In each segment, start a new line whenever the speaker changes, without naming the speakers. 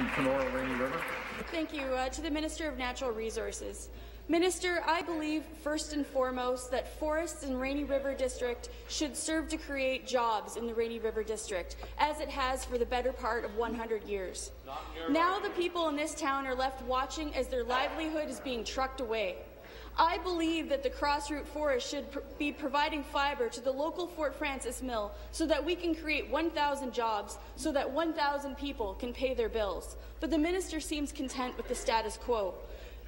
from Kenora-Rainy River.
Thank you. To the Minister of Natural Resources. Minister, I believe first and foremost that forests in Rainy River District should serve to create jobs in the Rainy River District, as it has for the better part of 100 years. Now the people in this town are left watching as their livelihood is being trucked away. I believe that the Crossroute Forest should be providing fibre to the local Fort Frances mill so that we can create 1,000 jobs, so that 1,000 people can pay their bills. But the minister seems content with the status quo.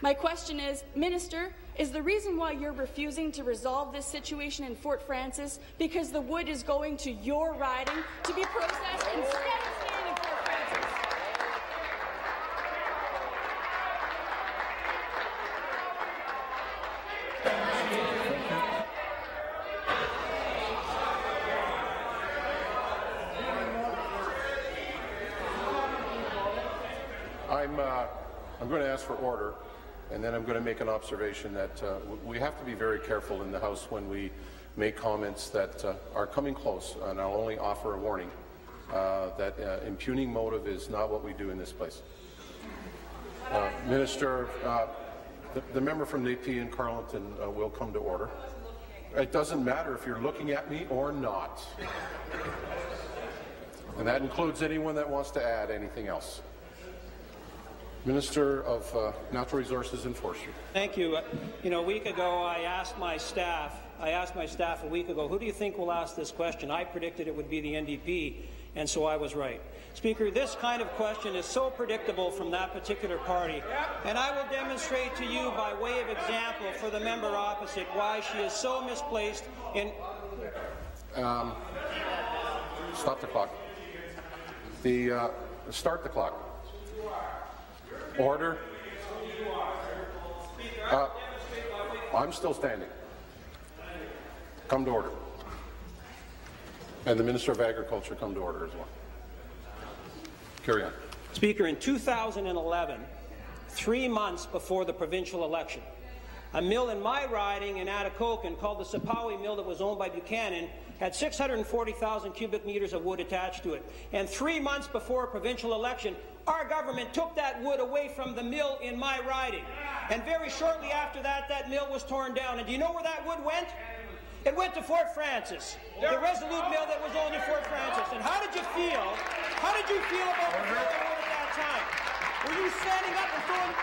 My question is, Minister, is the reason why you're refusing to resolve this situation in Fort Frances because the wood is going to your riding to be processed instead of staying in Fort Frances?
I'm going to ask for order, and then I'm going to make an observation that we have to be very careful in the House when we make comments that are coming close, and I'll only offer a warning that impugning motive is not what we do in this place. Minister, the member from Nepean Carleton will come to order. It doesn't matter if you're looking at me or not. And that includes anyone that wants to add anything else. Minister of Natural Resources and Forestry.
Thank you. A week ago, I asked my staff a week ago, who do you think will ask this question? I predicted it would be the NDP, and so I was right. Speaker, this kind of question is so predictable from that particular party, and I will demonstrate to you by way of example for the member opposite why she is so misplaced in...
Stop the clock. Start the clock. Order. I'm still standing. Come to order. And the Minister of Agriculture come to order as well. Carry on.
Speaker, in 2011, 3 months before the provincial election, a mill in my riding in Atikokan called the Sapawi Mill that was owned by Buchanan had 640,000 cubic meters of wood attached to it. And 3 months before a provincial election, our government took that wood away from the mill in my riding. And very shortly after that, that mill was torn down. And do you know where that wood went? It went to Fort Frances, the Resolute mill that was owned in Fort Frances. And how did you feel? How did you feel about the mill that wood at that time? Were you standing up and throwing...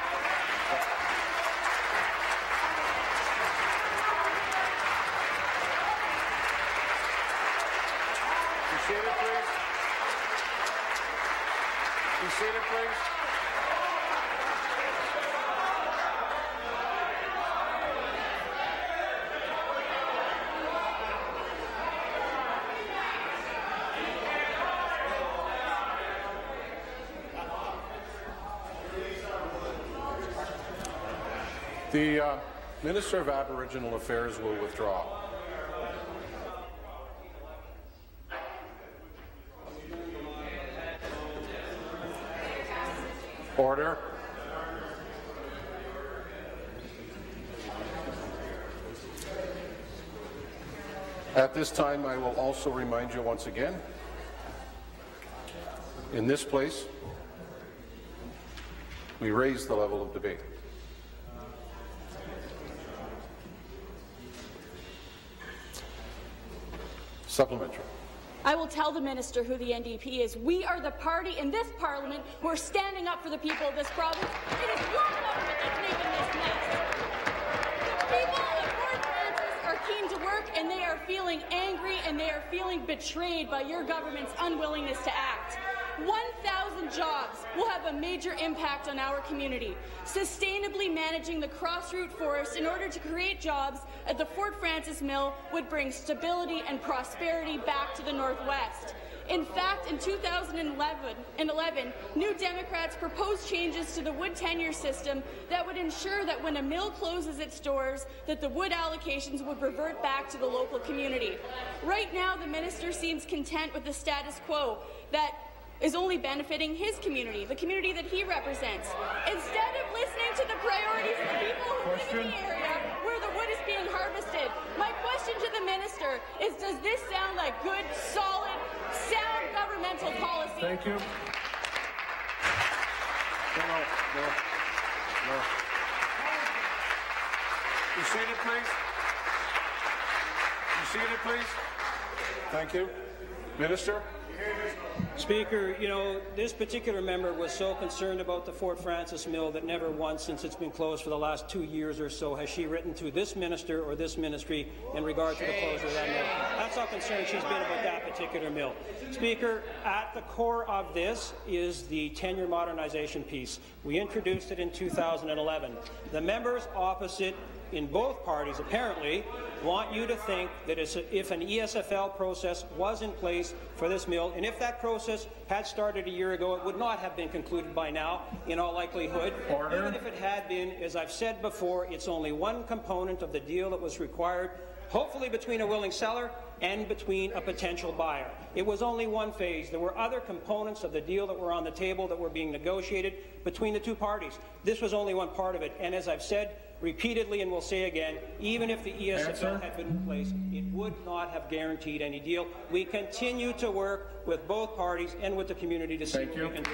Be seated, please. Be seated, please. The Minister of Aboriginal Affairs will withdraw. Order. At this time, I will also remind you once again, in this place, we raise the level of debate. Supplementary.
I will tell the minister who the NDP is. We are the party in this parliament who are standing up for the people of this province. It is your government that's making this mess. The people of Fort Frances are keen to work, and they are feeling angry, and they are feeling betrayed by your government's unwillingness to act. 1,000 jobs will have a major impact on our community. Sustainably managing the Crossroute forest in order to create jobs at the Fort Frances mill would bring stability and prosperity back to the Northwest. In fact, in 2011, New Democrats proposed changes to the wood tenure system that would ensure that when a mill closes its doors, that the wood allocations would revert back to the local community. Right now, the minister seems content with the status quo that is only benefiting his community, the community that he represents, instead of listening to the priorities of the people who live in the area where the wood is being harvested. My question to the minister is, does this sound like good, solid, sound governmental policy?
Thank you.
No. You seated, please? You seated, please? Thank you. Minister?
Speaker, you know, this particular member was so concerned about the Fort Frances mill that never once, since it's been closed for the last 2 years or so, has she written to this minister or this ministry in regard to the closure of that mill. That's how concerned she's been about that particular mill. Speaker, at the core of this is the tenure modernization piece. We introduced it in 2011. The members opposite in both parties, apparently, want you to think that if an ESFL process was in place for this mill, and if that process had started a year ago, it would not have been concluded by now, in all likelihood.
Order.
Even if it had been, as I've said before, it's only one component of the deal that was required, hopefully between a willing seller and between a potential buyer. It was only one phase. There were other components of the deal that were on the table that were being negotiated between the two parties. This was only one part of it, and as I've said repeatedly and will say again, even if the ESFL had been in place, it would not have guaranteed any deal. We continue to work with both parties and with the community to see what we can do.